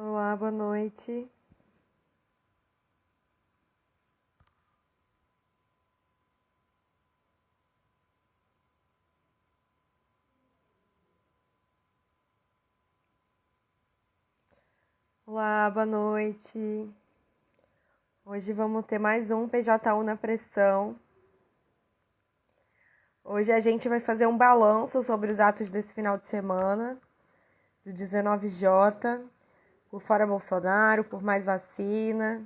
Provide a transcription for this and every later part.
Olá, boa noite. Olá, boa noite. Hoje vamos ter mais um PJ1 na pressão. Hoje a gente vai fazer um balanço sobre os atos desse final de semana, do 19J, por Fora Bolsonaro, por mais vacina.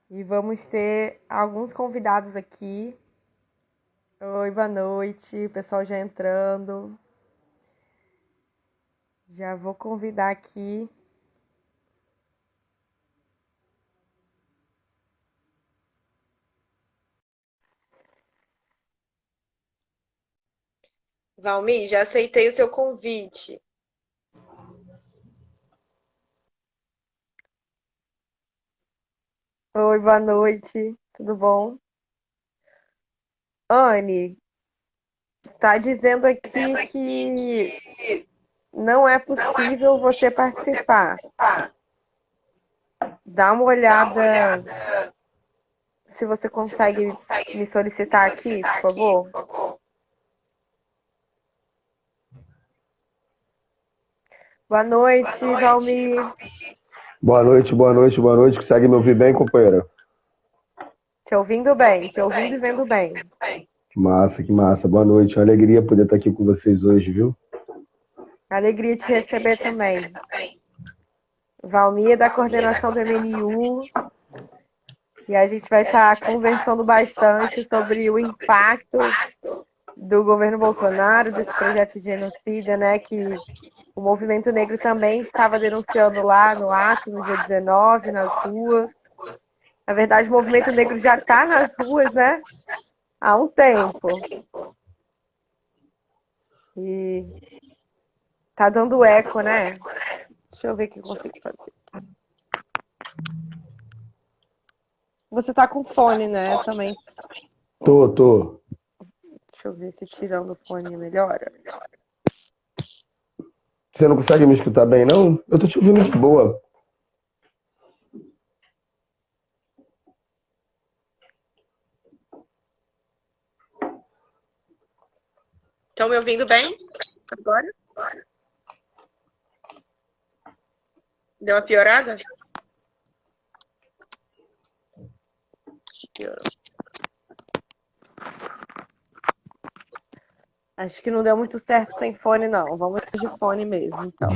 E vamos ter alguns convidados aqui. Oi, boa noite, o pessoal já entrando. Já vou convidar aqui. Valmi, já aceitei o seu convite. Oi, boa noite, tudo bom? Anne, está dizendo aqui que não é possível você participar. Dá uma olhada se você consegue me solicitar aqui, por favor. Boa noite, Valmi. Boa noite, boa noite, boa noite. Consegue me ouvir bem, companheira? Te ouvindo bem, te ouvindo e vendo bem. Que massa, que massa. Boa noite. Uma alegria poder estar aqui com vocês hoje, viu? Alegria te receber também. Valmi é da coordenação do MNU e a gente vai estar conversando bastante sobre o impacto do governo Bolsonaro, desse projeto de genocídio, né, que o movimento negro também estava denunciando lá no ato, no dia 19, nas ruas. Na verdade, o movimento negro já está nas ruas, né, há um tempo. E tá dando eco, né? Deixa eu ver o que eu consigo fazer. Você tá com fone, né, também? Tô. Deixa eu ver se tirando o fone melhora. Você não consegue me escutar bem, não? Eu tô te ouvindo de boa. Estão me ouvindo bem agora? Deu uma piorada? Piorou. Acho que não deu muito certo sem fone, não. Vamos de fone mesmo, então.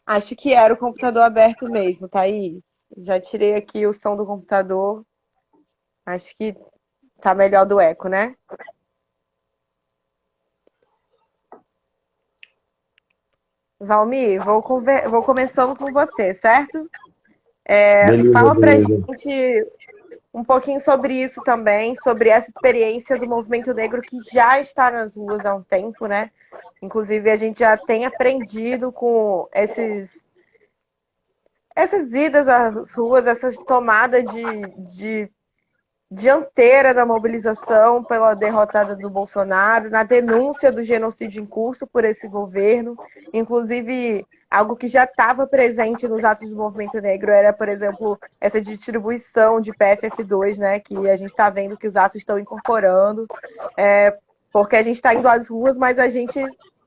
Acho que era o computador aberto mesmo, Thaís. Já tirei aqui o som do computador. Acho que tá melhor do eco, né? Valmi, vou começando com você, certo? Beleza, Fala pra beleza. gente um pouquinho sobre isso também, sobre essa experiência do movimento negro que já está nas ruas há um tempo, né? Inclusive, a gente já tem aprendido com essas idas às ruas, essa tomada de dianteira da mobilização pela derrotada do Bolsonaro, na denúncia do genocídio em curso por esse governo. Inclusive, algo que já estava presente nos atos do movimento negro era, por exemplo, essa distribuição de PFF2, né, que a gente está vendo que os atos estão incorporando, porque a gente está indo às ruas, mas a gente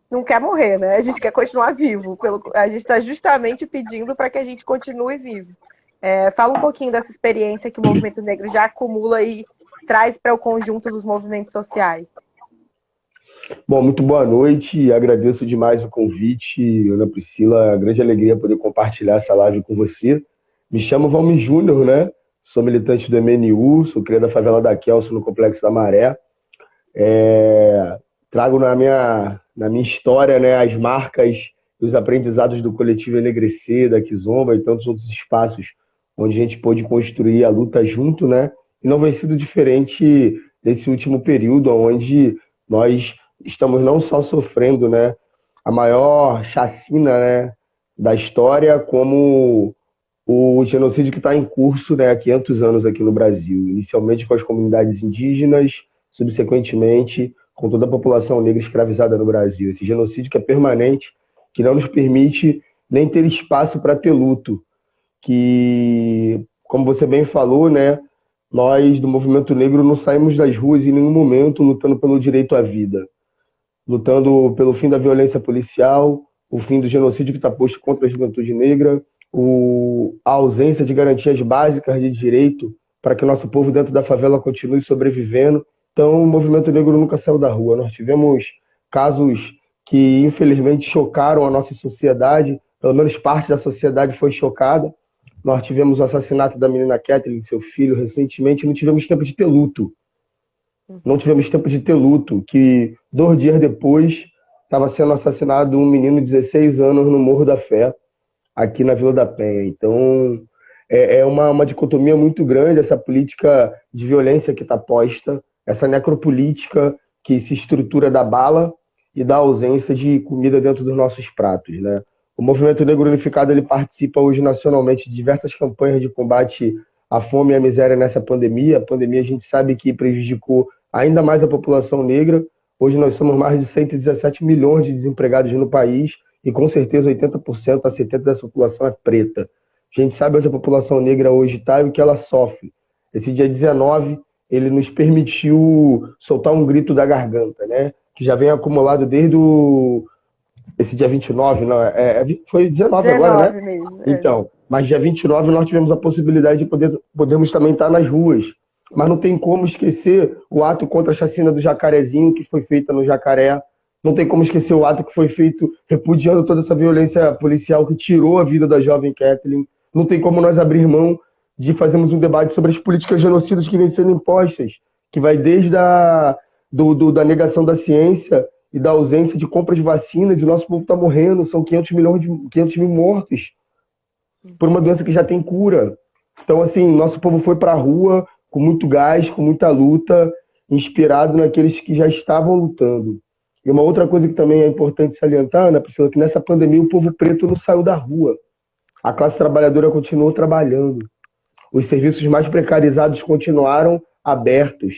não quer morrer, né? A gente quer continuar vivo. A gente está justamente pedindo para que a gente continue vivo. Fala um pouquinho dessa experiência que o movimento negro já acumula e traz para o conjunto dos movimentos sociais. Bom, muito boa noite. Agradeço demais o convite, Ana Priscila. Grande alegria poder compartilhar essa live com você. Me chamo Valmi Júnior, né? Sou militante do MNU, sou cria da favela da Kelso, no Complexo da Maré. Trago na minha história, né, as marcas e os aprendizados do coletivo Enegrecer, da Kizomba e tantos outros espaços onde a gente pôde construir a luta junto, né? E não vai sido diferente nesse último período, onde nós estamos não só sofrendo, né, a maior chacina, né, da história, como o genocídio que está em curso, né, há 500 anos aqui no Brasil, inicialmente com as comunidades indígenas, subsequentemente com toda a população negra escravizada no Brasil. Esse genocídio que é permanente que não nos permite nem ter espaço para ter luto. Que, como você bem falou, né, nós do movimento negro não saímos das ruas em nenhum momento lutando pelo direito à vida, lutando pelo fim da violência policial, o fim do genocídio que está posto contra a juventude negra, a ausência de garantias básicas de direito para que o nosso povo dentro da favela continue sobrevivendo. Então, o movimento negro nunca saiu da rua. Nós tivemos casos que, infelizmente, chocaram a nossa sociedade, pelo menos parte da sociedade foi chocada. Nós tivemos o assassinato da menina Kathleen, seu filho, recentemente, e não tivemos tempo de ter luto. Não tivemos tempo de ter luto, que 2 dias depois estava sendo assassinado um menino de 16 anos no Morro da Fé, aqui na Vila da Penha. Então, é uma dicotomia muito grande essa política de violência que está posta, essa necropolítica que se estrutura da bala e da ausência de comida dentro dos nossos pratos, né? O Movimento Negro Unificado ele participa hoje nacionalmente de diversas campanhas de combate à fome e à miséria nessa pandemia. A pandemia a gente sabe que prejudicou ainda mais a população negra. Hoje nós somos mais de 117 milhões de desempregados no país e com certeza 80% a 70% dessa população é preta. A gente sabe onde a população negra hoje está e o que ela sofre. Esse dia 19, ele nos permitiu soltar um grito da garganta, né? Que já vem acumulado desde esse dia 29, não, foi 19 agora, né? Mesmo, Então, mas dia 29 nós tivemos a possibilidade de podermos também estar nas ruas. Mas não tem como esquecer o ato contra a chacina do Jacarezinho, que foi feita no Jacaré. Não tem como esquecer o ato que foi feito repudiando toda essa violência policial que tirou a vida da jovem Kathleen. Não tem como nós abrir mão de fazermos um debate sobre as políticas genocidas que vêm sendo impostas, que vai desde da negação da ciência e da ausência de compra de vacinas, e o nosso povo está morrendo, são 500 mil mortos por uma doença que já tem cura. Então, assim, nosso povo foi para a rua com muito gás, com muita luta, inspirado naqueles que já estavam lutando. E uma outra coisa que também é importante salientar, né, Priscila, que nessa pandemia o povo preto não saiu da rua. A classe trabalhadora continuou trabalhando. Os serviços mais precarizados continuaram abertos.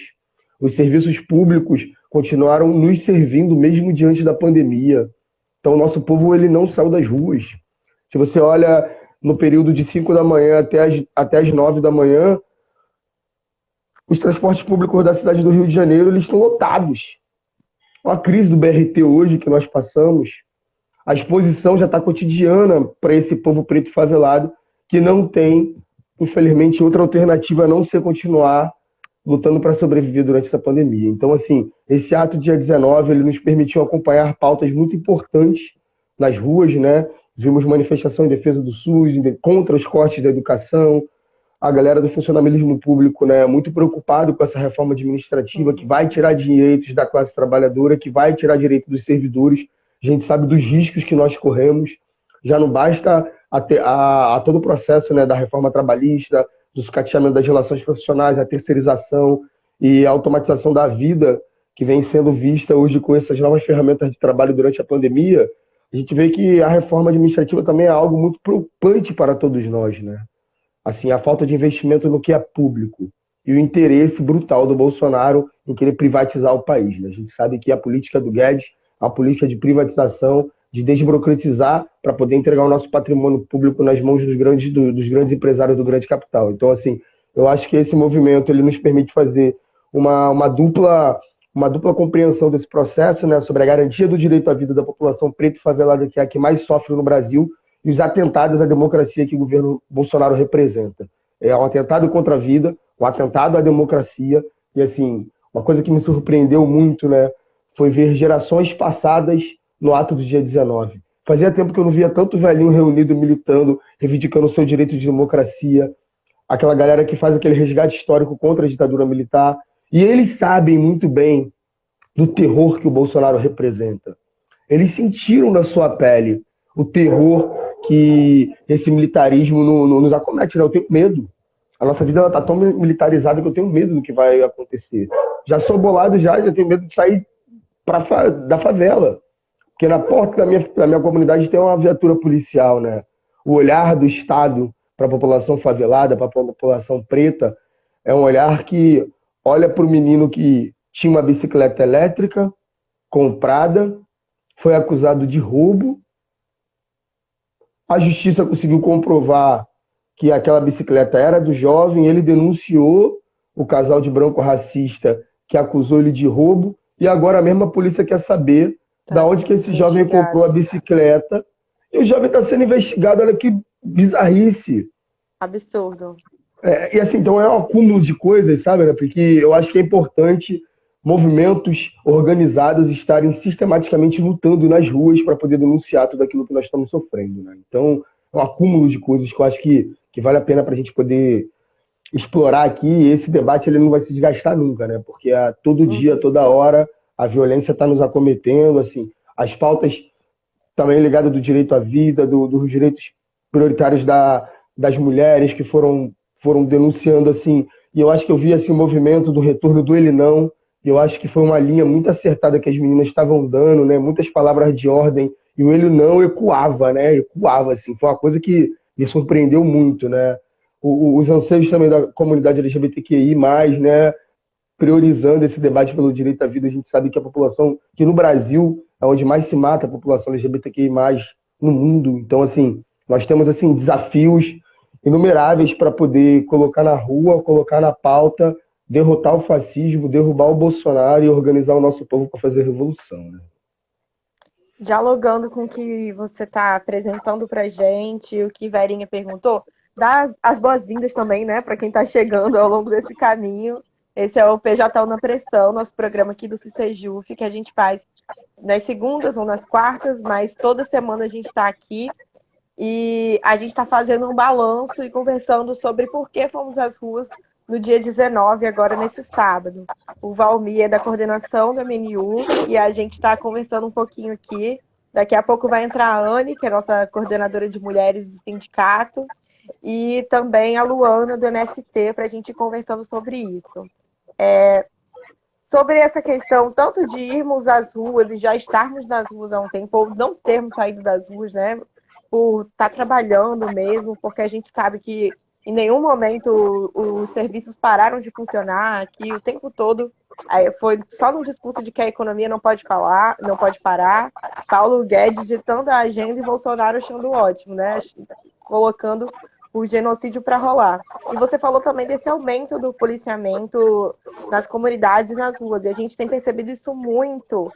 Os serviços públicos continuaram nos servindo mesmo diante da pandemia. Então, o nosso povo ele não saiu das ruas. Se você olha no período de 5 da manhã até as 9 da manhã, os transportes públicos da cidade do Rio de Janeiro eles estão lotados. A crise do BRT hoje que nós passamos, a exposição já está cotidiana para esse povo preto favelado que não tem, infelizmente, outra alternativa a não ser continuar lutando para sobreviver durante essa pandemia. Então, assim, esse ato dia 19, ele nos permitiu acompanhar pautas muito importantes nas ruas, né? Vimos manifestação em defesa do SUS, contra os cortes da educação, a galera do funcionalismo público, né, muito preocupado com essa reforma administrativa que vai tirar direitos da classe trabalhadora, que vai tirar direito dos servidores. A gente sabe dos riscos que nós corremos. Já não basta a todo o processo, né, da reforma trabalhista, do sucateamento das relações profissionais, a terceirização e a automatização da vida que vem sendo vista hoje com essas novas ferramentas de trabalho durante a pandemia. A gente vê que a reforma administrativa também é algo muito preocupante para todos nós, né? Assim, a falta de investimento no que é público e o interesse brutal do Bolsonaro em querer privatizar o país, né? A gente sabe que a política do Guedes é uma política de privatização, de desburocratizar para poder entregar o nosso patrimônio público nas mãos dos grandes empresários do grande capital. Então, assim, eu acho que esse movimento ele nos permite fazer uma dupla compreensão desse processo, né, sobre a garantia do direito à vida da população preta e favelada, que é a que mais sofre no Brasil, e os atentados à democracia que o governo Bolsonaro representa. É um atentado contra a vida, um atentado à democracia, e assim, uma coisa que me surpreendeu muito, né, foi ver gerações passadas no ato do dia 19. Fazia tempo que eu não via tanto velhinho reunido, militando, reivindicando o seu direito de democracia, aquela galera que faz aquele resgate histórico contra a ditadura militar, e eles sabem muito bem do terror que o Bolsonaro representa. Eles sentiram na sua pele o terror que esse militarismo nos acomete, né? Eu tenho medo. A nossa vida está tão militarizada que eu tenho medo do que vai acontecer. Já sou bolado, já tenho medo de sair da favela. Porque na porta da minha comunidade tem uma viatura policial, né? O olhar do Estado para a população favelada, para a população preta, é um olhar que olha para o menino que tinha uma bicicleta elétrica comprada, foi acusado de roubo, A justiça conseguiu comprovar que aquela bicicleta era do jovem, ele denunciou o casal de branco racista que acusou ele de roubo, e agora a mesma polícia quer saber da onde que esse jovem comprou a bicicleta, e o jovem está sendo investigado. Olha que bizarrice. Absurdo. E assim, então é um acúmulo de coisas, sabe, né? Porque eu acho que é importante movimentos organizados estarem sistematicamente lutando nas ruas para poder denunciar tudo aquilo que nós estamos sofrendo, né? Então, é um acúmulo de coisas que eu acho que vale a pena para a gente poder explorar aqui. E esse debate ele não vai se desgastar nunca, né? Porque todo dia, toda hora, a violência está nos acometendo, assim, as pautas também ligadas do direito à vida, dos direitos prioritários das mulheres que foram denunciando, assim, e eu acho que eu vi assim, o movimento do retorno do ele não, e eu acho que foi uma linha muito acertada que as meninas estavam dando, né, muitas palavras de ordem, e o ele não ecoava, né, assim, foi uma coisa que me surpreendeu muito, né, os anseios também da comunidade LGBTQI+, né, priorizando esse debate pelo direito à vida. A gente sabe que a população, que no Brasil é onde mais se mata a população LGBTQI+, no mundo, então, assim, nós temos, assim, desafios inumeráveis para poder colocar na rua, colocar na pauta, derrotar o fascismo, derrubar o Bolsonaro e organizar o nosso povo para fazer revolução, né? Dialogando com o que você está apresentando para a gente, o que Verinha perguntou, dá as boas-vindas também, né, para quem está chegando ao longo desse caminho. Esse é o PJ na Pressão, nosso programa aqui do Cicejuf, que a gente faz nas segundas ou nas quartas, mas toda semana a gente está aqui. E a gente está fazendo um balanço e conversando sobre por que fomos às ruas no dia 19, agora nesse sábado. O Valmir é da coordenação do MNU e a gente está conversando um pouquinho aqui. Daqui a pouco vai entrar a Anne, que é nossa coordenadora de mulheres do sindicato, e também a Luana do MST, para a gente ir conversando sobre isso. Sobre essa questão tanto de irmos às ruas e já estarmos nas ruas há um tempo, ou não termos saído das ruas, né? Por estar trabalhando mesmo, porque a gente sabe que em nenhum momento os serviços pararam de funcionar, que o tempo todo foi só no discurso de que a economia não pode falar, não pode parar. Paulo Guedes ditando a agenda e Bolsonaro achando ótimo, né? Colocando o genocídio para rolar. E você falou também desse aumento do policiamento nas comunidades e nas ruas, e a gente tem percebido isso muito.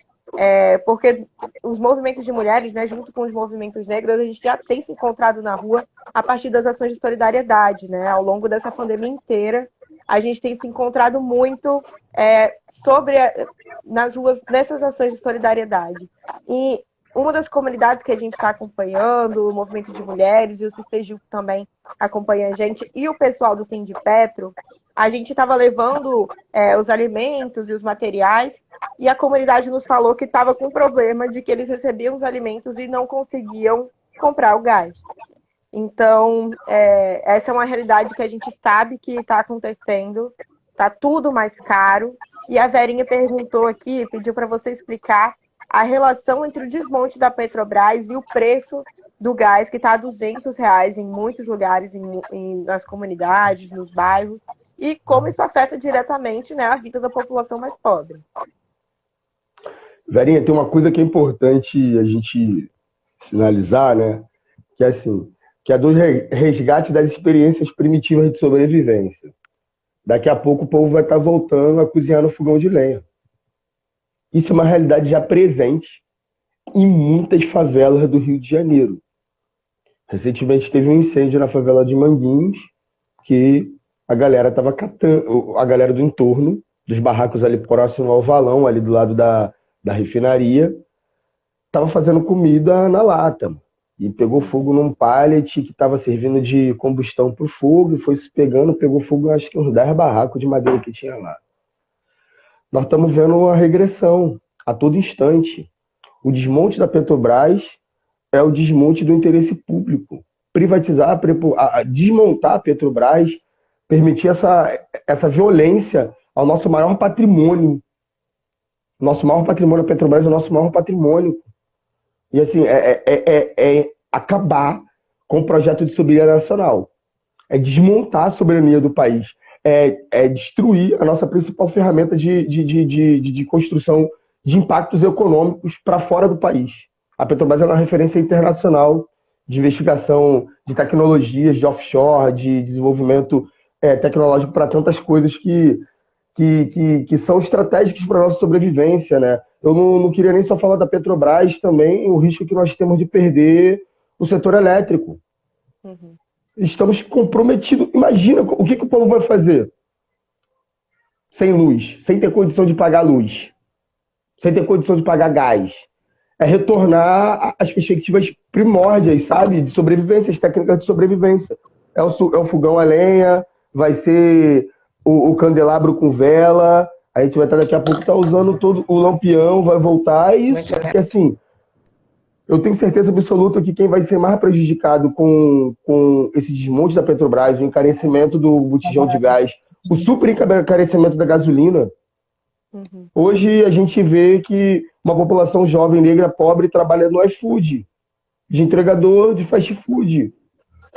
Porque os movimentos de mulheres, né, junto com os movimentos negros, a gente já tem se encontrado na rua a partir das ações de solidariedade, né? Ao longo dessa pandemia inteira, a gente tem se encontrado muito nas ruas, nessas ações de solidariedade. E uma das comunidades que a gente está acompanhando, o movimento de mulheres, e o Ciceju também acompanha a gente, e o pessoal do Sindipetro, a gente estava levando os alimentos e os materiais, e a comunidade nos falou que estava com problema de que eles recebiam os alimentos e não conseguiam comprar o gás. Então, essa é uma realidade que a gente sabe que está acontecendo, está tudo mais caro, e a Verinha perguntou aqui, pediu para você explicar a relação entre o desmonte da Petrobras e o preço do gás, que está a R$200 em muitos lugares, nas comunidades, nos bairros, e como isso afeta diretamente, né, a vida da população mais pobre. Verinha, tem uma coisa que é importante a gente sinalizar, né, que é assim, que é do resgate das experiências primitivas de sobrevivência. Daqui a pouco o povo vai estar voltando a cozinhar no fogão de lenha. Isso é uma realidade já presente em muitas favelas do Rio de Janeiro. Recentemente teve um incêndio na favela de Manguinhos, que a galera estava catando, a galera do entorno, dos barracos ali próximo ao valão, ali do lado da refinaria, estava fazendo comida na lata. E pegou fogo num pallet que estava servindo de combustão para o fogo, e foi se pegando, pegou fogo, acho que uns 10 barracos de madeira que tinha lá. Nós estamos vendo uma regressão a todo instante. O desmonte da Petrobras é o desmonte do interesse público. Privatizar, desmontar a Petrobras, permitir essa violência ao nosso maior patrimônio. Nosso maior patrimônio, a Petrobras é o nosso maior patrimônio. E assim, é acabar com o projeto de soberania nacional. É desmontar a soberania do país. É destruir a nossa principal ferramenta de construção de impactos econômicos para fora do país. A Petrobras é uma referência internacional de investigação de tecnologias, de offshore, de desenvolvimento tecnológico para tantas coisas que são estratégicas para a nossa sobrevivência, né? Eu não queria nem só falar da Petrobras, também o risco que nós temos de perder o setor elétrico. Uhum. Estamos comprometidos. Imagina o que o povo vai fazer sem luz, sem ter condição de pagar luz, sem ter condição de pagar gás. É retornar às perspectivas primórdias, sabe? De sobrevivência, as técnicas de sobrevivência. É o fogão a lenha, vai ser o candelabro com vela, a gente vai estar daqui a pouco usando todo o lampião, vai voltar, e isso. Porque assim, eu tenho certeza absoluta que quem vai ser mais prejudicado com esse desmonte da Petrobras, o encarecimento do botijão de gás, o super encarecimento da gasolina. Uhum. Hoje a gente vê que uma população jovem, negra, pobre, trabalha no iFood, de entregador de fast food.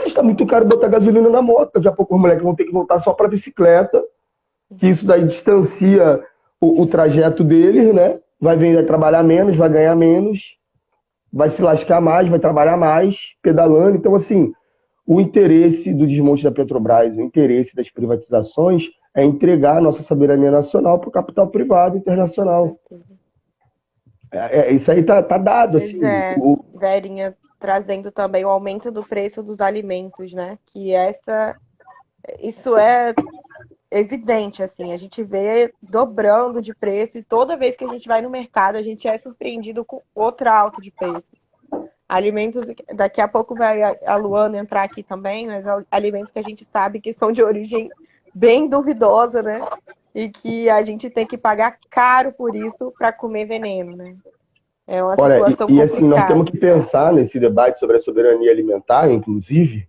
Está muito caro botar gasolina na moto. Daqui a pouco os moleques vão ter que voltar só para bicicleta, que isso daí distancia o trajeto deles, né? Vai trabalhar menos, vai ganhar menos, vai se lascar mais, vai trabalhar mais, pedalando. Então, assim, o interesse do desmonte da Petrobras, o interesse das privatizações é entregar a nossa soberania nacional para o capital privado internacional. Isso aí tá dado, assim. Verinha, trazendo também o aumento do preço dos alimentos, né? Que isso é evidente, assim, a gente vê dobrando de preço e toda vez que a gente vai no mercado, a gente é surpreendido com outra alta de preços. Alimentos, daqui a pouco vai a Luana entrar aqui também, mas alimentos que a gente sabe que são de origem bem duvidosa, né? E que a gente tem que pagar caro por isso para comer veneno, né? É uma situação complicada. Assim, nós temos que pensar nesse debate sobre a soberania alimentar, inclusive,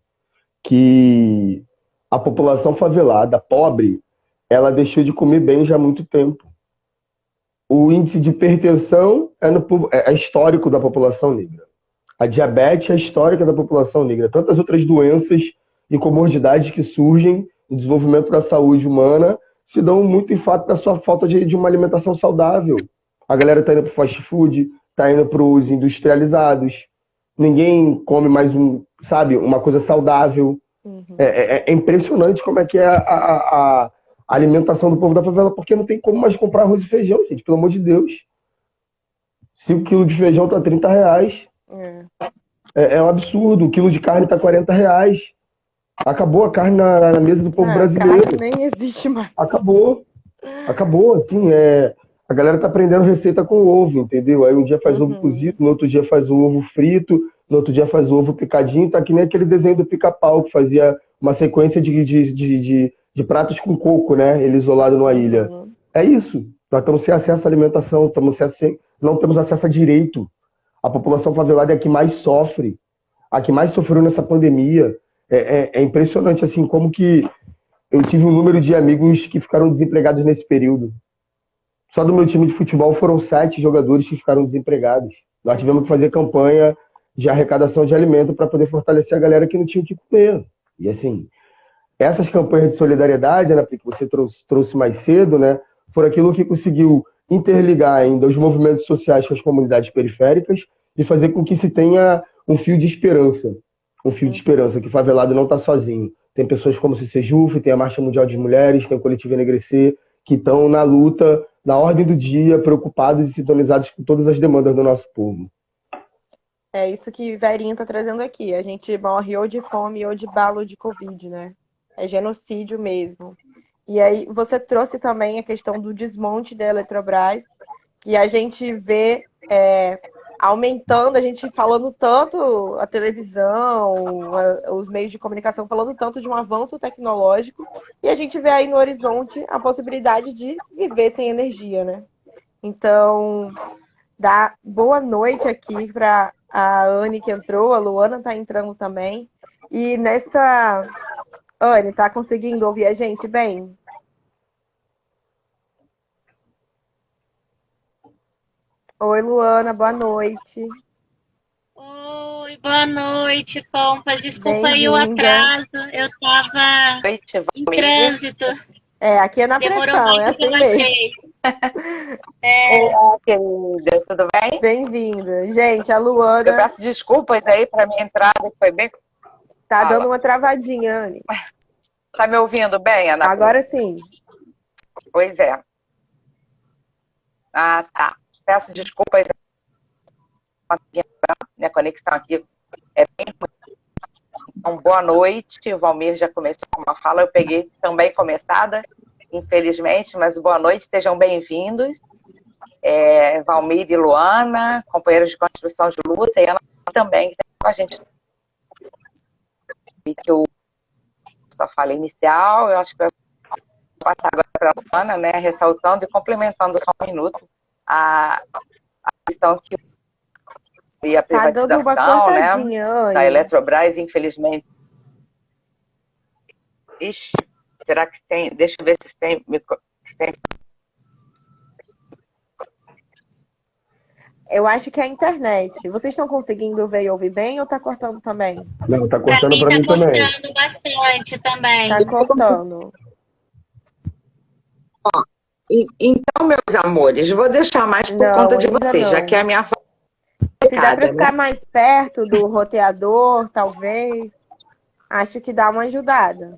que a população favelada, pobre, ela deixou de comer bem já há muito tempo. O índice de hipertensão é histórico da população negra. A diabetes é histórica da população negra. Tantas outras doenças e comorbidades que surgem no desenvolvimento da saúde humana se dão muito em fato da sua falta de uma alimentação saudável. A galera está indo para o fast food, está indo para os industrializados. Ninguém come mais uma coisa saudável. Uhum. É impressionante como é que é a alimentação do povo da favela, porque não tem como mais comprar arroz e feijão, gente, pelo amor de Deus. 5 quilos de feijão tá R$30. É um absurdo. O quilo de carne tá R$40. Acabou a carne na mesa do povo brasileiro. A carne nem existe mais. Acabou, assim, a galera tá aprendendo receita com ovo, entendeu? Aí um dia faz ovo cozido, no outro dia faz o ovo frito, no outro dia faz o ovo picadinho, tá que nem aquele desenho do Pica-Pau, que fazia uma sequência de pratos com coco, né? Ele isolado numa ilha. É isso. Nós estamos sem acesso à alimentação, não temos acesso a direito. A população favelada é a que mais sofre, a que mais sofreu nessa pandemia. É impressionante, assim, como que eu tive um número de amigos que ficaram desempregados nesse período. Só do meu time de futebol foram 7 jogadores que ficaram desempregados. Nós tivemos que fazer campanha de arrecadação de alimento para poder fortalecer a galera que não tinha o que comer. E assim, essas campanhas de solidariedade, né, que você trouxe mais cedo, né, foram aquilo que conseguiu interligar ainda os movimentos sociais com as comunidades periféricas e fazer com que se tenha um fio de esperança. Um fio de esperança, que o favelado não está sozinho. Tem pessoas como o CCJUF, tem a Marcha Mundial de Mulheres, tem o Coletivo Enegrecer, que estão na luta, na ordem do dia, preocupados e sintonizados com todas as demandas do nosso povo. É isso que Verinha está trazendo aqui. A gente morre ou de fome ou de bala ou de Covid, né? É genocídio mesmo. E aí você trouxe também a questão do desmonte da Eletrobras, que a gente vê aumentando, a gente falando tanto, a televisão, os meios de comunicação falando tanto de um avanço tecnológico, e a gente vê aí no horizonte a possibilidade de viver sem energia, né? Então, dá boa noite aqui para a Anne que entrou, a Luana está entrando também. E nessa... Anne, tá conseguindo ouvir a gente bem? Oi, Luana, boa noite. Oi, boa noite, compas. Desculpa aí o atraso. Eu tava em trânsito. Aqui é na pressão, é assim mesmo. Olá, querida, tudo bem? Bem-vinda. Gente, a Eu Luana peço desculpas aí para minha entrada, que foi bem. tá Fala. dando uma travadinha, Anne. Tá me ouvindo bem, Ana? Agora sim. Pois é. Ah, tá. Peço desculpas. Minha conexão aqui é bem ruim. Então, boa noite. O Valmir já começou com uma fala. Eu peguei também começada, infelizmente, mas boa noite. Sejam bem-vindos. Valmir e Luana, companheiros de construção de luta, e Ana também, que está com a gente. E que a fala inicial, eu acho que vai passar agora para a Luana, né, ressaltando e complementando só um minuto a questão que a Tá dando uma privatização, né, cortadinha, Anne. da Eletrobras, infelizmente. Ixi, será que tem? Deixa eu ver se tem. Eu acho que é a internet. Vocês estão conseguindo ver e ouvir bem ou tá cortando também? Não, tá Para cortando mim para tá mim também. cortando bastante também. Tá cortando. Então, meus amores, vou deixar mais por Não, conta de ainda vocês, já não. que é a minha fala Se dá para né? ficar mais perto do roteador, talvez. Acho que dá uma ajudada.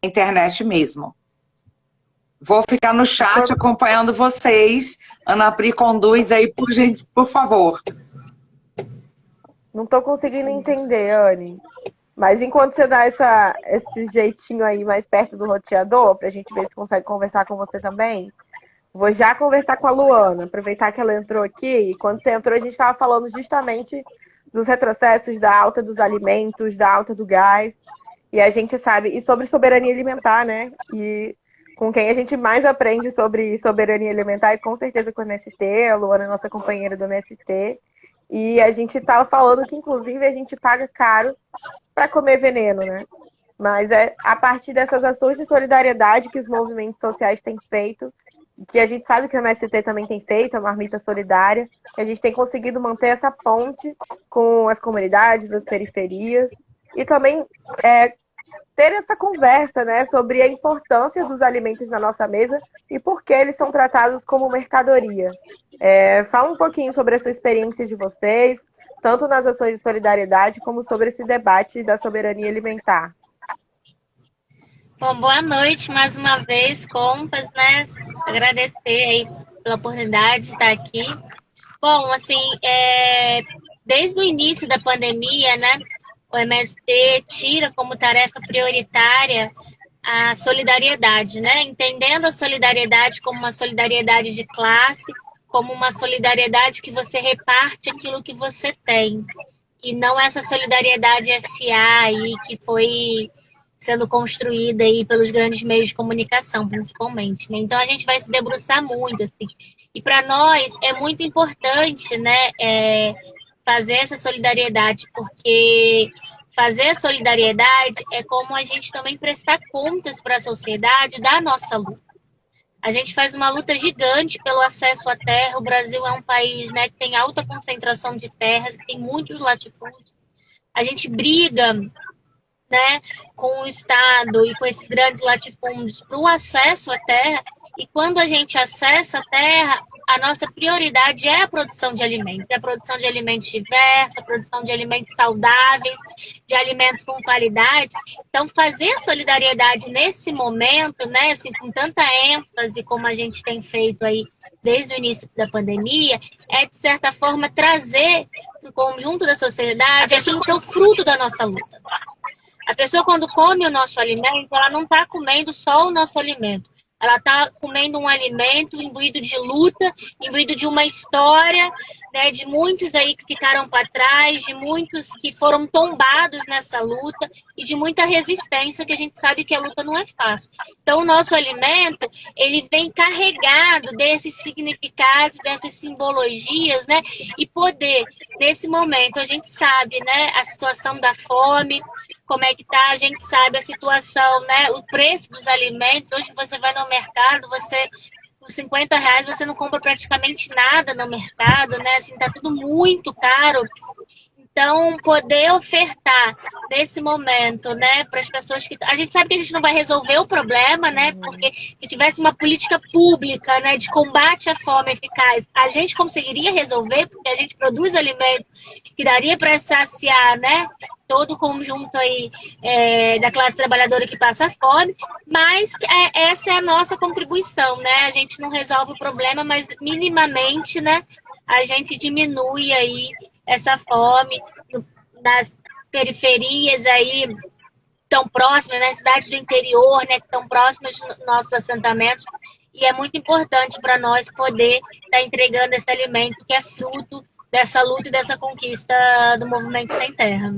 Internet mesmo. Vou ficar no chat acompanhando vocês. Ana Pri, conduz aí, por favor. Não tô conseguindo entender, Anne. Mas enquanto você dá esse jeitinho aí mais perto do roteador, pra gente ver se consegue conversar com você também, vou já conversar com a Luana, aproveitar que ela entrou aqui. E quando você entrou, a gente estava falando justamente dos retrocessos, da alta dos alimentos, da alta do gás. E a gente sabe, e sobre soberania alimentar, né? E com quem a gente mais aprende sobre soberania alimentar é com certeza com o MST, a Luana é nossa companheira do MST. E a gente estava falando que, inclusive, a gente paga caro para comer veneno, né? Mas é a partir dessas ações de solidariedade que os movimentos sociais têm feito, que a gente sabe que o MST também tem feito, a Marmita Solidária, que a gente tem conseguido manter essa ponte com as comunidades, as periferias, e também ter essa conversa, né, sobre a importância dos alimentos na nossa mesa e por que eles são tratados como mercadoria. Fala um pouquinho sobre essa experiência de vocês, tanto nas ações de solidariedade como sobre esse debate da soberania alimentar. Bom, boa noite mais uma vez, compas, né? Agradecer aí pela oportunidade de estar aqui. Bom, assim, desde o início da pandemia, né, o MST tira como tarefa prioritária a solidariedade, né? Entendendo a solidariedade como uma solidariedade de classe, como uma solidariedade que você reparte aquilo que você tem. E não essa solidariedade SA aí que foi sendo construída aí pelos grandes meios de comunicação, principalmente, né? Então a gente vai se debruçar muito, assim. E para nós é muito importante, né, fazer essa solidariedade, porque fazer a solidariedade é como a gente também prestar contas para a sociedade da nossa luta. A gente faz uma luta gigante pelo acesso à terra. O Brasil é um país, né, que tem alta concentração de terras, que tem muitos latifúndios. A gente briga, né, com o Estado e com esses grandes latifúndios para o acesso à terra. E quando a gente acessa a terra, a nossa prioridade é a produção de alimentos. É a produção de alimentos diversos, a produção de alimentos saudáveis, de alimentos com qualidade. Então, fazer a solidariedade nesse momento, né, assim, com tanta ênfase como a gente tem feito aí desde o início da pandemia, é, de certa forma, trazer para o conjunto da sociedade aquilo que é o fruto da nossa luta. A pessoa, quando come o nosso alimento, ela não está comendo só o nosso alimento. Ela está comendo um alimento imbuído de luta, imbuído de uma história, né, de muitos aí que ficaram para trás, de muitos que foram tombados nessa luta e de muita resistência, que a gente sabe que a luta não é fácil. Então, o nosso alimento, ele vem carregado desses significados, dessas simbologias, né, e poder, nesse momento, a gente sabe, né, a situação da fome, como é que tá, a gente sabe a situação, né, o preço dos alimentos. Hoje você vai no mercado, você com R$50 você não compra praticamente nada no mercado, né, assim, tá tudo muito caro. Então, poder ofertar nesse momento, né, para as pessoas que... A gente sabe que a gente não vai resolver o problema, né, porque se tivesse uma política pública, né, de combate à fome eficaz, a gente conseguiria resolver, porque a gente produz alimento que daria para saciar, né, todo o conjunto aí da classe trabalhadora que passa fome, mas essa é a nossa contribuição, né? A gente não resolve o problema, mas minimamente, né, a gente diminui aí essa fome nas periferias aí tão próximas, nas cidades do interior, né, que estão próximas dos nossos assentamentos, e é muito importante para nós poder estar entregando esse alimento que é fruto dessa luta e dessa conquista do Movimento Sem Terra.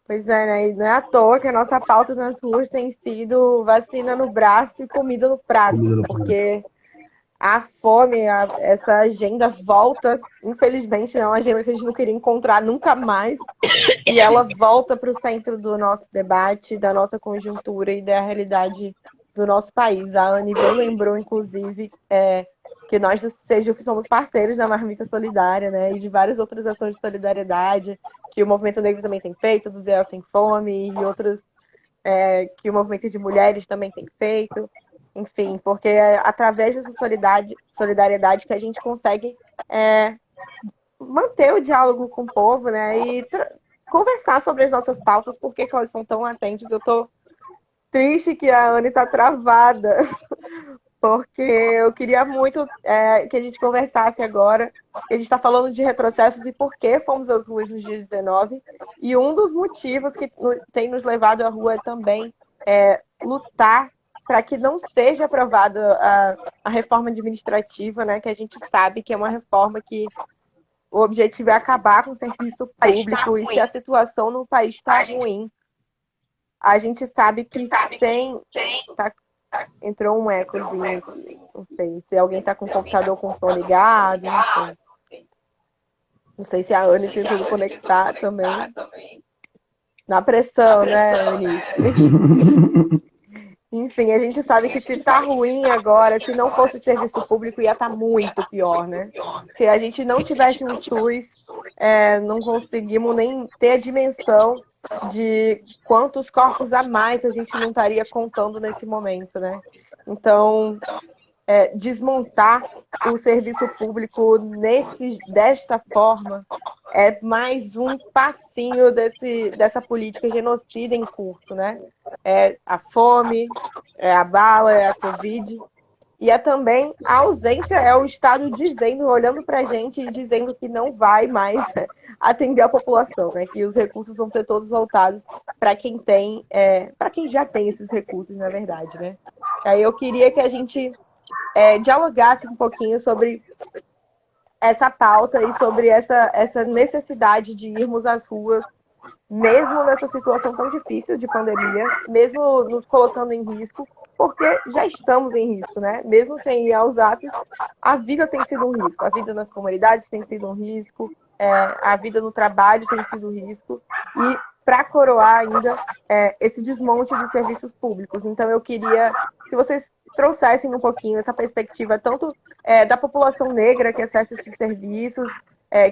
Pois é, né? E não é à toa que a nossa pauta nas ruas tem sido vacina no braço e comida no prato, porque a fome, essa agenda volta, infelizmente, não é uma agenda que a gente não queria encontrar nunca mais, e ela volta para o centro do nosso debate, da nossa conjuntura e da realidade do nosso país. A Anne bem lembrou, inclusive, que nós do Sejuf somos parceiros da Marmita Solidária, né, e de várias outras ações de solidariedade que o Movimento Negro também tem feito, do Zé Sem Fome, e outros que o Movimento de Mulheres também tem feito. Enfim, porque é através dessa solidariedade que a gente consegue manter o diálogo com o povo, né, e conversar sobre as nossas pautas, por que elas são tão latentes. Eu tô triste que a Anne tá travada, porque eu queria muito que a gente conversasse agora, que a gente está falando de retrocessos e por que fomos às ruas no dia 19, e um dos motivos que tem nos levado à rua também é lutar para que não seja aprovada a reforma administrativa, né, que a gente sabe que é uma reforma que o objetivo é acabar com o serviço público, e se a situação no país está ruim, a gente sabe que entrou um ecozinho, não sei se alguém está com o computador com o som ligado, não sei se a Anne tentou conectar também. Na pressão, né, Anne? Enfim, a gente sabe que se está ruim agora, se não fosse serviço público, ia estar muito pior, né? Se a gente não tivesse um SUS, não conseguimos nem ter a dimensão de quantos corpos a mais a gente não estaria contando nesse momento, né? Então, desmontar o serviço público desta forma é mais um passinho dessa política genocida em curso, né? É a fome, é a bala, é a Covid, e é também a ausência, é o Estado dizendo, olhando para a gente e dizendo que não vai mais atender a população, né? Que os recursos vão ser todos voltados para quem tem, para quem já tem esses recursos, na verdade, né? Aí eu queria que a gente dialogasse um pouquinho sobre essa pauta e sobre essa necessidade de irmos às ruas, mesmo nessa situação tão difícil de pandemia, mesmo nos colocando em risco, porque já estamos em risco, né? Mesmo sem ir aos atos, a vida tem sido um risco, a vida nas comunidades tem sido um risco, a vida no trabalho tem sido um risco, e para coroar ainda esse desmonte de serviços públicos. Então eu queria que vocês trouxessem um pouquinho essa perspectiva, tanto da população negra que acessa esses serviços,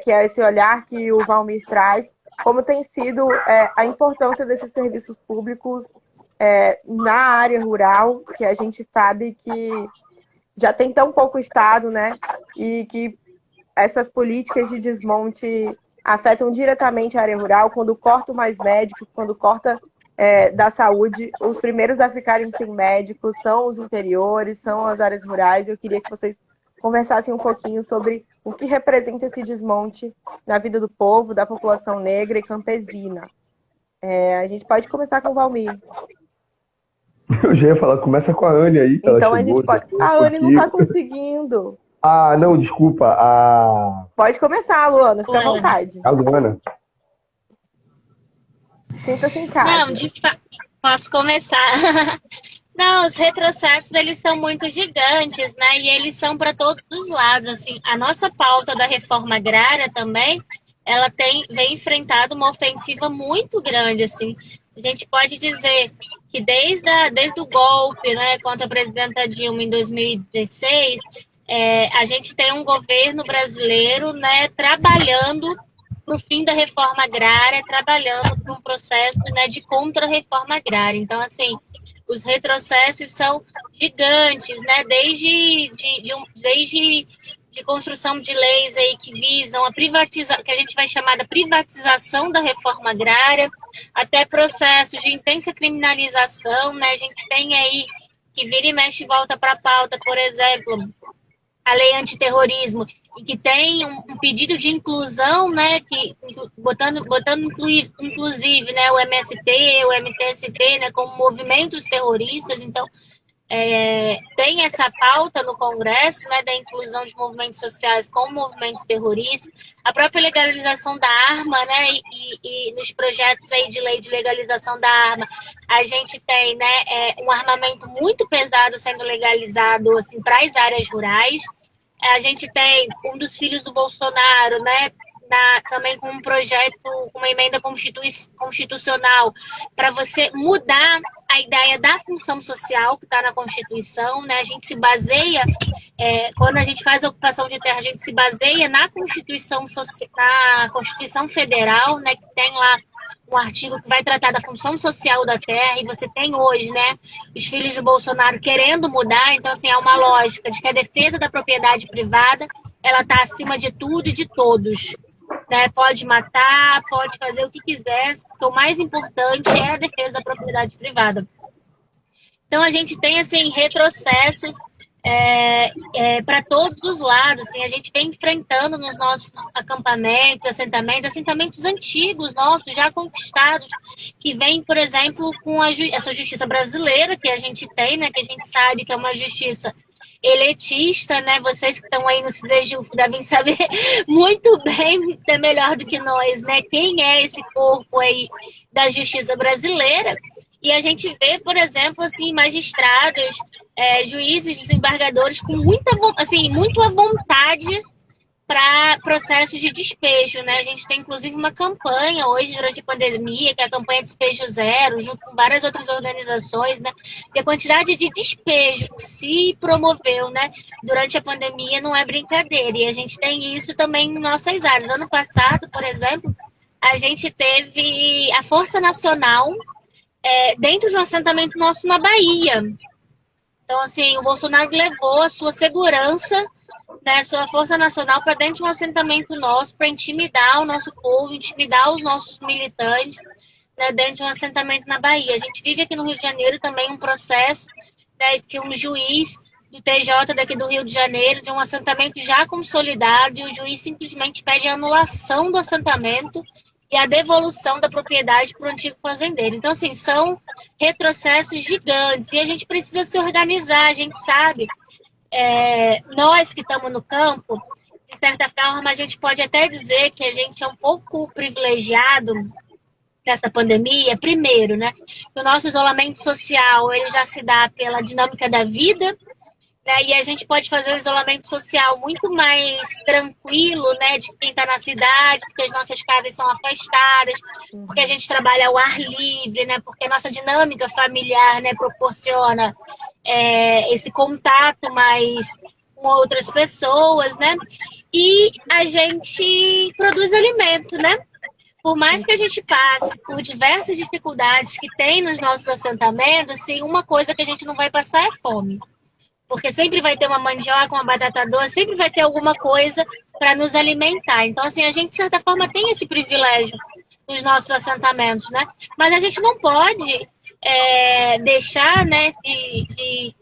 que é esse olhar que o Valmir traz, como tem sido a importância desses serviços públicos na área rural, que a gente sabe que já tem tão pouco Estado, né? E que essas políticas de desmonte afetam diretamente a área rural, quando corta mais médicos, quando corta da saúde, os primeiros a ficarem sem médicos são os interiores, são as áreas rurais. Eu queria que vocês conversassem um pouquinho sobre o que representa esse desmonte na vida do povo, da população negra e campesina. A gente pode começar com o Valmir. Eu já ia falar, começa com a Anne aí. Que então ela a chegou, gente pode. A Anne não está conseguindo. Ah, não, desculpa. Pode começar, Luana, fica à vontade. A Luana. Sinta-se em casa. Não, posso começar. Não, os retrocessos, eles são muito gigantes, né? E eles são para todos os lados, assim. A nossa pauta da reforma agrária também, ela vem enfrentado uma ofensiva muito grande, assim. A gente pode dizer que desde o golpe, né, contra a presidenta Dilma em 2016, a gente tem um governo brasileiro, né, trabalhando para o fim da reforma agrária, trabalhando por um processo, né, de contra-reforma agrária. Então, assim, os retrocessos são gigantes, né? Desde de construção de leis aí que visam a privatização, que a gente vai chamar da privatização da reforma agrária, até processos de intensa criminalização, né? A gente tem aí que vira e mexe e volta para a pauta, por exemplo, a lei antiterrorismo, e que tem um pedido de inclusão, né, que botando inclusive, né, o MST, o MTST, né, como movimentos terroristas. Então, tem essa pauta no Congresso, né, da inclusão de movimentos sociais como movimentos terroristas, a própria legalização da arma, né, e nos projetos aí de lei de legalização da arma, a gente tem, né, um armamento muito pesado sendo legalizado, assim, para as áreas rurais. A gente tem um dos filhos do Bolsonaro, né, também com um projeto, uma emenda constitucional para você mudar a ideia da função social que está na Constituição, né? A gente se baseia, quando a gente faz a ocupação de terra, a gente se baseia na Constituição Federal, né, que tem lá um artigo que vai tratar da função social da terra, e você tem hoje, né, os filhos do Bolsonaro querendo mudar. Então, assim, é uma lógica de que a defesa da propriedade privada, ela está acima de tudo e de todos. Né? Pode matar, pode fazer o que quiser, porque o mais importante é a defesa da propriedade privada. Então, a gente tem, assim, retrocessos para todos os lados. Assim, a gente vem enfrentando nos nossos assentamentos antigos nossos, já conquistados, que vem, por exemplo, com essa justiça brasileira que a gente tem, né, que a gente sabe que é uma justiça elitista, né? Vocês que estão aí no CISEJUF devem saber muito bem, até melhor do que nós, né? Quem é esse corpo aí da justiça brasileira. E a gente vê, por exemplo, assim, magistrados, juízes, desembargadores com muita vontade para processos de despejo, né? A gente tem, inclusive, uma campanha hoje, durante a pandemia, que é a campanha Despejo Zero, junto com várias outras organizações, né? E a quantidade de despejo que se promoveu, né, durante a pandemia não é brincadeira. E a gente tem isso também em nossas áreas. Ano passado, por exemplo, a gente teve a Força Nacional dentro de um assentamento nosso na Bahia. Então, assim, o Bolsonaro levou a sua segurança, né, sua Força Nacional para dentro de um assentamento nosso, para intimidar o nosso povo, intimidar os nossos militantes, né, dentro de um assentamento na Bahia. A gente vive aqui no Rio de Janeiro também um processo, né, que um juiz do TJ daqui do Rio de Janeiro, de um assentamento já consolidado, e o juiz simplesmente pede a anulação do assentamento e a devolução da propriedade para o antigo fazendeiro. Então, assim, são retrocessos gigantes e a gente precisa se organizar. A gente sabe, nós que estamos no campo, de certa forma, a gente pode até dizer que a gente é um pouco privilegiado nessa pandemia. Primeiro, né, o nosso isolamento social ele já se dá pela dinâmica da vida, né, e a gente pode fazer o isolamento social muito mais tranquilo, né, de quem está na cidade, porque as nossas casas são afastadas, porque a gente trabalha ao ar livre, né, porque a nossa dinâmica familiar, né, proporciona esse contato mais com outras pessoas, né, e a gente produz alimento, né. Por mais que a gente passe por diversas dificuldades que tem nos nossos assentamentos, assim, uma coisa que a gente não vai passar é fome. Porque sempre vai ter uma mandioca, uma batata doce, sempre vai ter alguma coisa para nos alimentar. Então, assim, a gente, de certa forma, tem esse privilégio nos nossos assentamentos, né? Mas a gente não pode deixar, né, de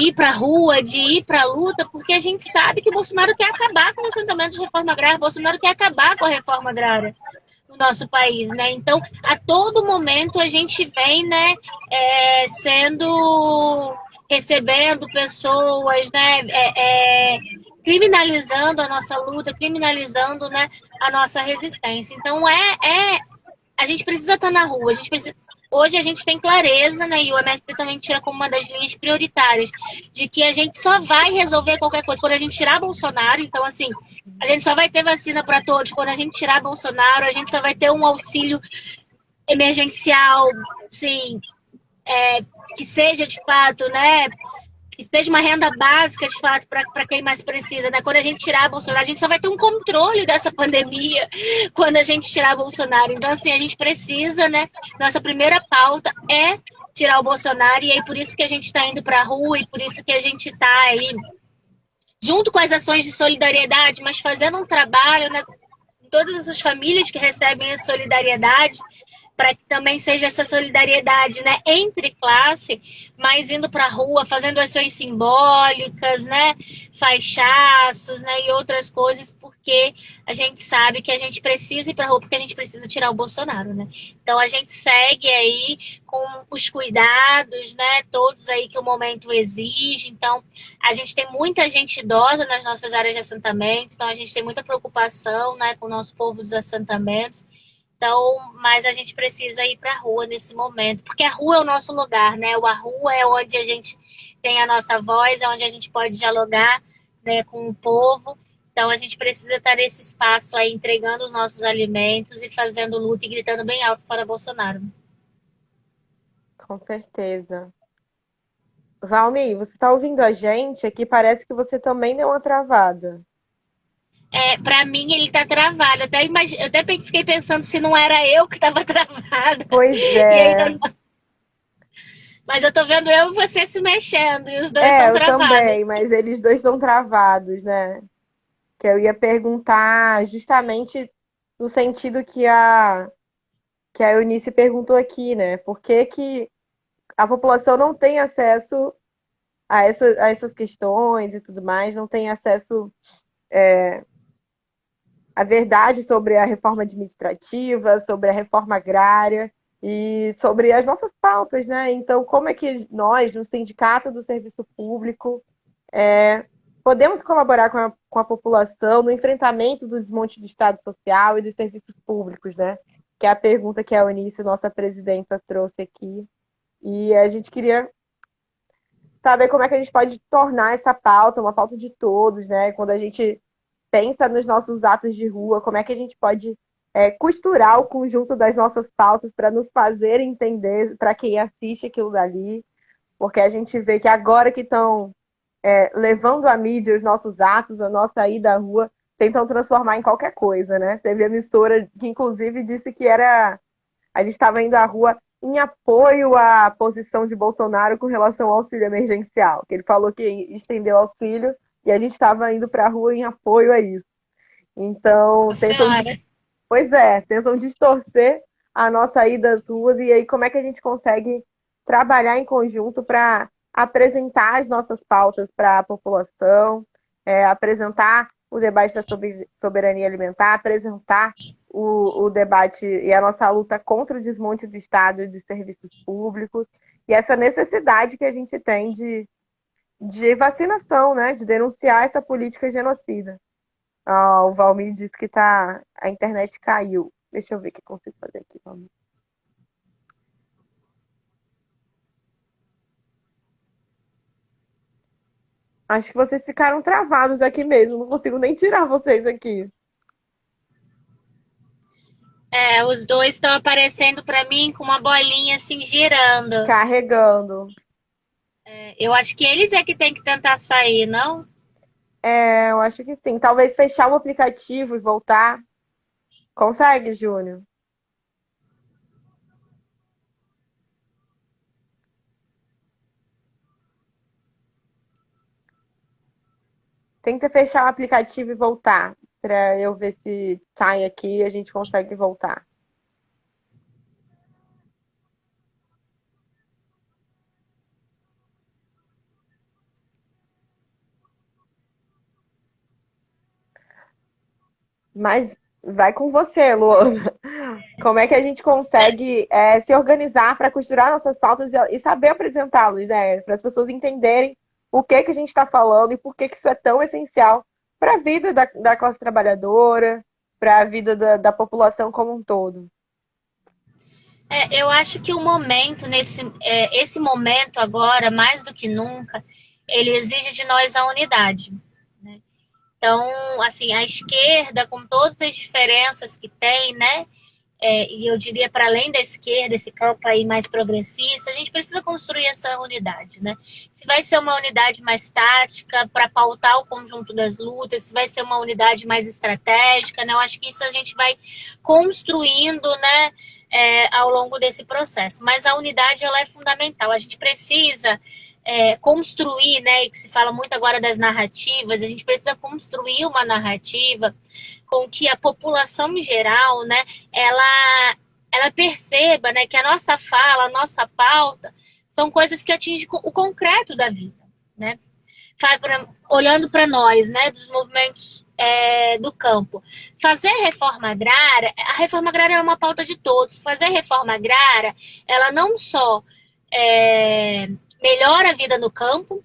ir para a rua, de ir para a luta, porque a gente sabe que o Bolsonaro quer acabar com o assentamento de reforma agrária, o Bolsonaro quer acabar com a reforma agrária no nosso país, né? Então, a todo momento a gente vem, né, recebendo pessoas, né, criminalizando a nossa luta, criminalizando, né, a nossa resistência. Então, a gente precisa estar na rua, hoje a gente tem clareza, né, e o MST também tira como uma das linhas prioritárias, de que a gente só vai resolver qualquer coisa quando a gente tirar Bolsonaro. Então, assim, a gente só vai ter vacina para todos quando a gente tirar Bolsonaro, a gente só vai ter um auxílio emergencial, assim, que seja de fato, né, que seja uma renda básica, de fato, para quem mais precisa, né? Quando a gente tirar Bolsonaro, a gente só vai ter um controle dessa pandemia quando a gente tirar Bolsonaro. Então, assim, a gente precisa, né? Nossa primeira pauta é tirar o Bolsonaro, e aí por isso que a gente está indo para a rua, e por isso que a gente está aí, junto com as ações de solidariedade, mas fazendo um trabalho, né? Todas essas famílias que recebem a solidariedade, para que também seja essa solidariedade, né, entre classe, mas indo para a rua, fazendo ações simbólicas, né, faixaços, né, e outras coisas, porque a gente sabe que a gente precisa ir para a rua, porque a gente precisa tirar o Bolsonaro, né. Então a gente segue aí com os cuidados, né, todos aí que o momento exige. Então a gente tem muita gente idosa nas nossas áreas de assentamento, então a gente tem muita preocupação, né, com o nosso povo dos assentamentos. Então, mas a gente precisa ir para a rua nesse momento, porque a rua é o nosso lugar, né? A rua é onde a gente tem a nossa voz, é onde a gente pode dialogar, né, com o povo. Então, a gente precisa estar nesse espaço aí, entregando os nossos alimentos e fazendo luta e gritando bem alto para Bolsonaro. Com certeza. Valmi, você está ouvindo a gente? Aqui parece que você também deu uma travada. Para mim, ele tá travado. Eu até fiquei pensando se não era eu que estava travada. Pois é. Mas eu tô vendo eu e você se mexendo, e os dois estão travados. Eu também, mas eles dois estão travados, né? Que eu ia perguntar justamente no sentido que a Eunice perguntou aqui, né? Por que a população não tem acesso a essas questões e tudo mais, não tem acesso à verdade sobre a reforma administrativa, sobre a reforma agrária e sobre as nossas pautas, né? Então, como é que nós, no Sindicato do Serviço Público, podemos colaborar com a população no enfrentamento do desmonte do Estado Social e dos serviços públicos, né? Que é a pergunta que a Eunice, nossa presidenta, trouxe aqui. E a gente queria saber como é que a gente pode tornar essa pauta uma pauta de todos, né? Quando a gente pensa nos nossos atos de rua, como é que a gente pode costurar o conjunto das nossas pautas para nos fazer entender para quem assiste aquilo dali, porque a gente vê que agora que estão levando à mídia os nossos atos, a nossa ida à rua, tentam transformar em qualquer coisa, né? Teve emissora que, inclusive, disse que a gente estava indo à rua em apoio à posição de Bolsonaro com relação ao auxílio emergencial, que ele falou que estendeu o auxílio e a gente estava indo para a rua em apoio a isso. Então, tentam distorcer a nossa ida às ruas, e aí como é que a gente consegue trabalhar em conjunto para apresentar as nossas pautas para a população, apresentar o debate da soberania alimentar, apresentar o debate e a nossa luta contra o desmonte do Estado e dos serviços públicos, e essa necessidade que a gente tem de vacinação, né? De denunciar essa política genocida. O Valmir disse que a internet caiu. Deixa eu ver o que eu consigo fazer aqui, Valmir. Acho que vocês ficaram travados aqui mesmo. Não consigo nem tirar vocês aqui. Os dois estão aparecendo para mim com uma bolinha assim girando. Carregando. Eu acho que eles é que tem que tentar sair, não? Eu acho que sim. Talvez fechar o aplicativo e voltar. Consegue, Júnior? Tenta fechar o aplicativo e voltar, para eu ver se sai aqui e a gente consegue voltar. Mas vai com você, Luana. Como é que a gente consegue se organizar para costurar nossas pautas e saber apresentá-las, né? Para as pessoas entenderem o que a gente está falando e por que isso é tão essencial para a vida da classe trabalhadora, para a vida da população como um todo. Eu acho que o momento, esse momento agora, mais do que nunca, ele exige de nós a unidade. Né? Então, assim, a esquerda, com todas as diferenças que tem, né? e eu diria para além da esquerda, esse campo aí mais progressista, a gente precisa construir essa unidade, né? Se vai ser uma unidade mais tática para pautar o conjunto das lutas, se vai ser uma unidade mais estratégica, né? Eu acho que isso a gente vai construindo, né, ao longo desse processo. Mas a unidade, ela é fundamental. A gente precisa construir, né, e que se fala muito agora das narrativas, a gente precisa construir uma narrativa com que a população em geral, né, ela perceba, né, que a nossa fala, a nossa pauta, são coisas que atingem o concreto da vida, né? Olhando para nós, né, dos movimentos do campo. Fazer reforma agrária, a reforma agrária é uma pauta de todos. Fazer reforma agrária, ela não só melhora a vida no campo,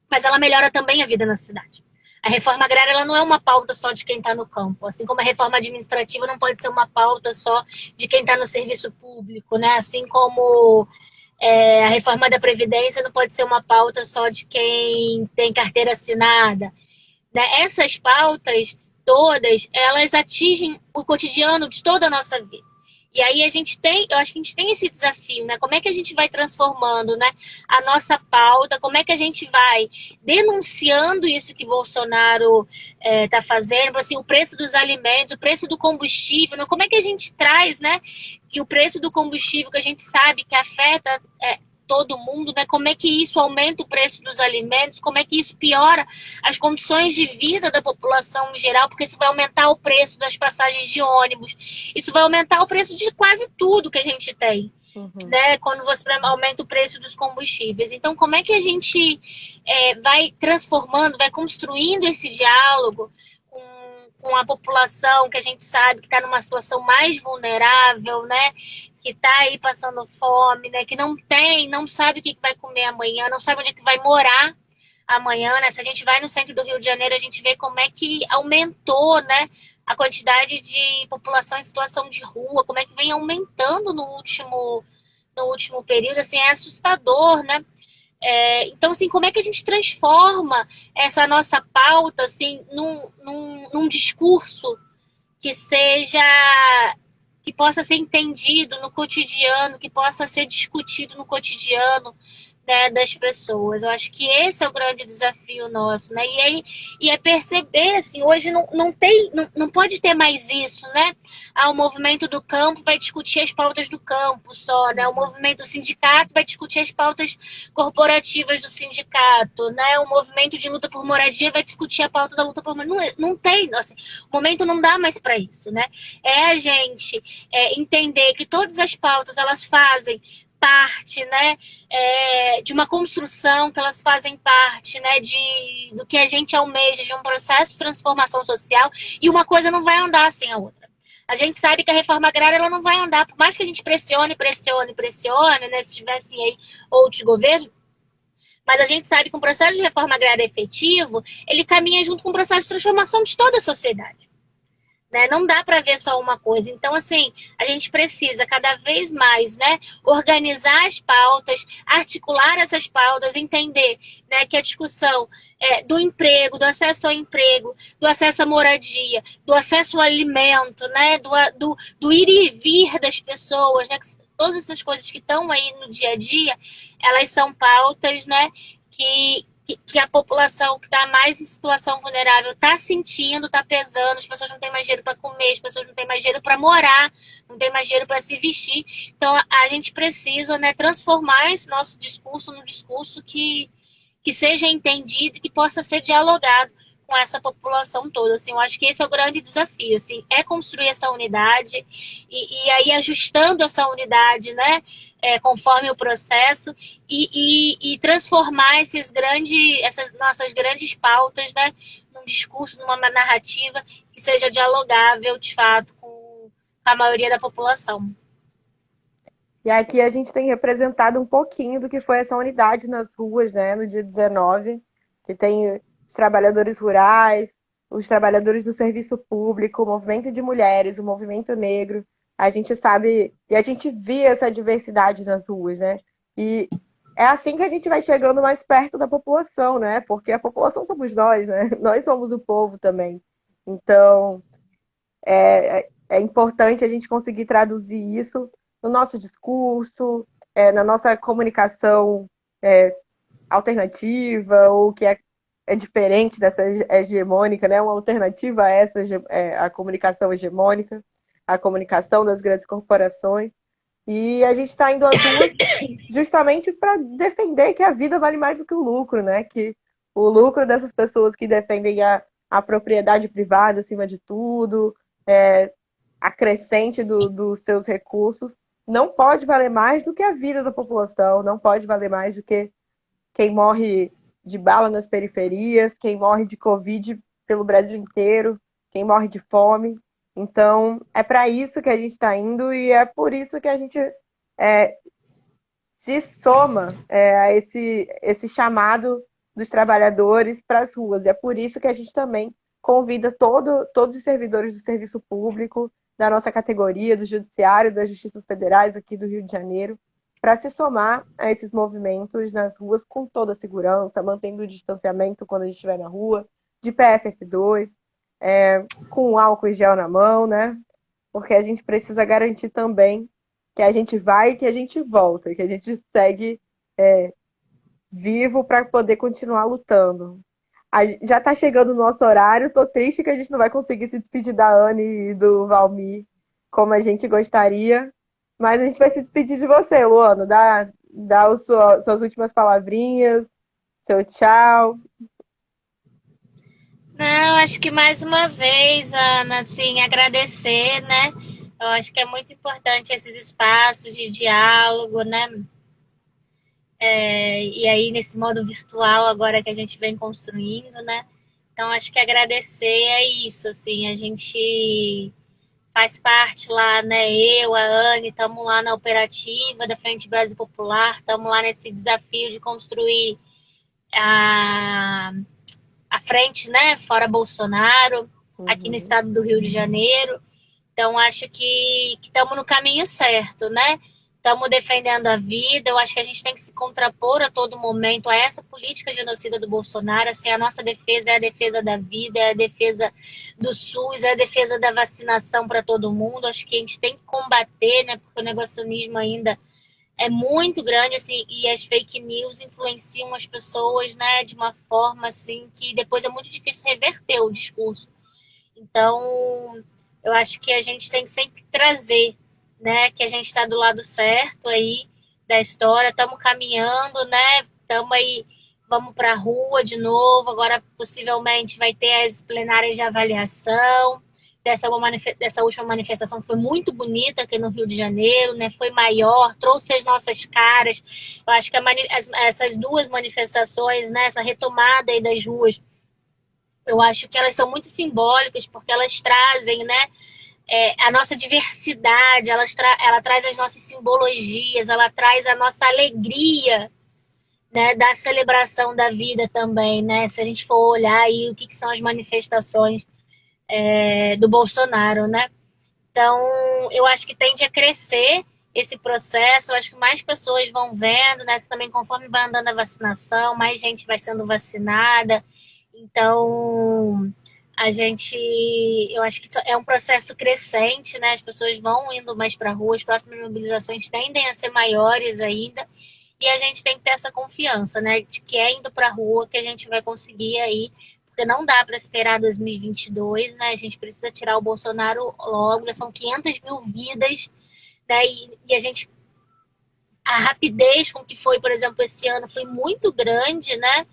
mas ela melhora também a vida na cidade. A reforma agrária, ela não é uma pauta só de quem está no campo, assim como a reforma administrativa não pode ser uma pauta só de quem está no serviço público, né? Assim como a reforma da Previdência não pode ser uma pauta só de quem tem carteira assinada, né? Essas pautas todas, elas atingem o cotidiano de toda a nossa vida. E aí eu acho que a gente tem esse desafio, né? Como é que a gente vai transformando, né, a nossa pauta, como é que a gente vai denunciando isso que Bolsonaro está fazendo, assim, o preço dos alimentos, o preço do combustível, né? Como é que a gente traz, né, que o preço do combustível, que a gente sabe que afeta todo mundo, né? Como é que isso aumenta o preço dos alimentos, como é que isso piora as condições de vida da população em geral, porque isso vai aumentar o preço das passagens de ônibus, isso vai aumentar o preço de quase tudo que a gente tem, né? Quando você aumenta o preço dos combustíveis. Então, como é que a gente vai transformando, vai construindo esse diálogo com a população que a gente sabe que está numa situação mais vulnerável, né? Que está aí passando fome, né? Que não sabe o que vai comer amanhã, não sabe onde é que vai morar amanhã, né? Se a gente vai no centro do Rio de Janeiro, a gente vê como é que aumentou, né, a quantidade de população em situação de rua, como é que vem aumentando no último período, assim, é assustador, né? Então, assim, como é que a gente transforma essa nossa pauta, assim, num discurso que possa ser entendido no cotidiano, que possa ser discutido no cotidiano, né, das pessoas. Eu acho que esse é o grande desafio nosso, né? E é perceber, assim, hoje não pode ter mais isso, né? O movimento do campo vai discutir as pautas do campo só, né? O movimento do sindicato vai discutir as pautas corporativas do sindicato, né? O movimento de luta por moradia vai discutir a pauta da luta por moradia. Não tem, assim, o momento não dá mais para isso, né? A gente entender que todas as pautas, elas fazem parte, né, de uma construção, que elas fazem parte, né, do que a gente almeja, de um processo de transformação social, e uma coisa não vai andar sem a outra. A gente sabe que a reforma agrária, ela não vai andar, por mais que a gente pressione, né, se tivessem aí outros governos, mas a gente sabe que um processo de reforma agrária efetivo, ele caminha junto com um processo de transformação de toda a sociedade. Né? Não dá para ver só uma coisa. Então, assim, a gente precisa cada vez mais, né, organizar as pautas, articular essas pautas, entender, né, que a discussão do emprego, do acesso ao emprego, do acesso à moradia, do acesso ao alimento, né, do ir e vir das pessoas, né, todas essas coisas que estão aí no dia a dia, elas são pautas, né, que a população que está mais em situação vulnerável está sentindo, está pesando, as pessoas não têm mais dinheiro para comer, as pessoas não têm mais dinheiro para morar, não têm mais dinheiro para se vestir. Então, a gente precisa, né, transformar esse nosso discurso num discurso que seja entendido e que possa ser dialogado com essa população toda. Assim, eu acho que esse é o grande desafio, assim, é construir essa unidade e aí ajustando essa unidade, né, conforme o processo e transformar essas nossas grandes pautas, né, num discurso, numa narrativa que seja dialogável, de fato, com a maioria da população. E aqui a gente tem representado um pouquinho do que foi essa unidade nas ruas, né, no dia 19, que tem os trabalhadores rurais, os trabalhadores do serviço público, o movimento de mulheres, o movimento negro. A gente sabe, e a gente via essa diversidade nas ruas, né? E é assim que a gente vai chegando mais perto da população, né? Porque a população somos nós, né? Nós somos o povo também. Então, é importante a gente conseguir traduzir isso no nosso discurso, na nossa comunicação alternativa, ou que é diferente dessa hegemônica, né? Uma alternativa a essa a comunicação hegemônica, a comunicação das grandes corporações. E a gente está indo às ruas justamente para defender que a vida vale mais do que o lucro, né? Que o lucro dessas pessoas que defendem a propriedade privada acima de tudo, a crescente dos seus recursos, não pode valer mais do que a vida da população, não pode valer mais do que quem morre de bala nas periferias, quem morre de Covid pelo Brasil inteiro, quem morre de fome. Então, é para isso que a gente está indo e é por isso que a gente se soma a esse chamado dos trabalhadores para as ruas. E é por isso que a gente também convida todos os servidores do serviço público, da nossa categoria, do Judiciário, das Justiças Federais aqui do Rio de Janeiro, para se somar a esses movimentos nas ruas com toda a segurança, mantendo o distanciamento quando a gente estiver na rua, de PFF2, com álcool e gel na mão, né? Porque a gente precisa garantir também que a gente vai e que a gente volta, que a gente segue vivo para poder continuar lutando. Já está chegando o nosso horário, estou triste que a gente não vai conseguir se despedir da Anne e do Valmir como a gente gostaria, mas a gente vai se despedir de você, Luana. Dá suas últimas palavrinhas, seu tchau. Não, acho que mais uma vez, Ana, assim, agradecer, né? Eu acho que é muito importante esses espaços de diálogo, né? E aí, nesse modo virtual agora que a gente vem construindo, né? Então, acho que agradecer é isso, assim, a gente faz parte lá, né? Eu, a Anne, estamos lá na operativa da Frente Brasil Popular, estamos lá nesse desafio de construir a frente, né? Fora Bolsonaro, aqui no estado do Rio de Janeiro. Então, acho que estamos no caminho certo, né? Estamos defendendo a vida. Eu acho que a gente tem que se contrapor a todo momento a essa política genocida do Bolsonaro. Assim, a nossa defesa é a defesa da vida, é a defesa do SUS, é a defesa da vacinação para todo mundo. Acho que a gente tem que combater, né? Porque o negacionismo ainda é muito grande, assim, e as fake news influenciam as pessoas, né? De uma forma, assim, que depois é muito difícil reverter o discurso. Então, eu acho que a gente tem que sempre trazer, né, que a gente está do lado certo aí da história, estamos caminhando, né, estamos aí, vamos para a rua de novo, agora possivelmente vai ter as plenárias de avaliação dessa última manifestação, que foi muito bonita aqui no Rio de Janeiro, né, foi maior, trouxe as nossas caras. Eu acho que essas duas manifestações, né, essa retomada aí das ruas, eu acho que elas são muito simbólicas, porque elas trazem, né, a nossa diversidade, ela traz as nossas simbologias, ela traz a nossa alegria, né, da celebração da vida também, né? Se a gente for olhar aí o que são as manifestações do Bolsonaro, né? Então, eu acho que tende a crescer esse processo, eu acho que mais pessoas vão vendo, né? Também conforme vai andando a vacinação, mais gente vai sendo vacinada. Então, eu acho que é um processo crescente, né? As pessoas vão indo mais para a rua, as próximas mobilizações tendem a ser maiores ainda, e a gente tem que ter essa confiança, né? De que é indo para a rua que a gente vai conseguir aí, porque não dá para esperar 2022, né? A gente precisa tirar o Bolsonaro logo, já são 500 mil vidas, né? A rapidez com que foi, por exemplo, esse ano foi muito grande, né?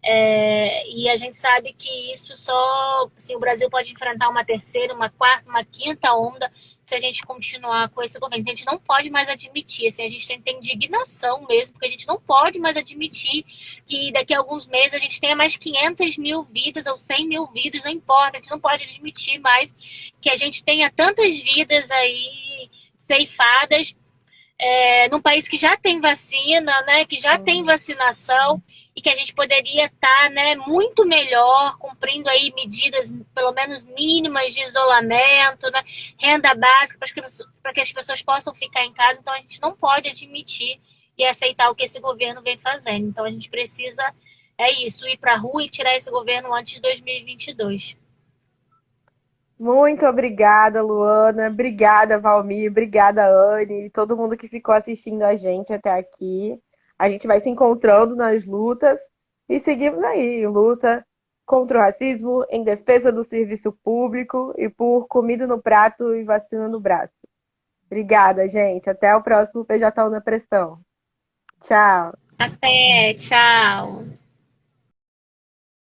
E a gente sabe que isso só, assim, o Brasil pode enfrentar uma terceira, uma quarta, uma quinta onda se a gente continuar com esse governo. Então, a gente não pode mais admitir, assim, a gente tem que ter indignação mesmo, porque a gente não pode mais admitir que daqui a alguns meses a gente tenha mais 500 mil vidas ou 100 mil vidas, não importa, a gente não pode admitir mais que a gente tenha tantas vidas aí ceifadas num país que já tem vacina, né, que já tem vacinação, e que a gente poderia estar, né, muito melhor, cumprindo aí medidas, pelo menos mínimas, de isolamento, né, renda básica, para que as pessoas possam ficar em casa. Então, a gente não pode admitir e aceitar o que esse governo vem fazendo. Então, a gente precisa, ir para a rua e tirar esse governo antes de 2022. Muito obrigada, Luana. Obrigada, Valmir. Obrigada, Anne. E todo mundo que ficou assistindo a gente até aqui. A gente vai se encontrando nas lutas e seguimos aí, em luta contra o racismo, em defesa do serviço público e por comida no prato e vacina no braço. Obrigada, gente. Até o próximo PJ na Pressão. Tchau. Até, tchau.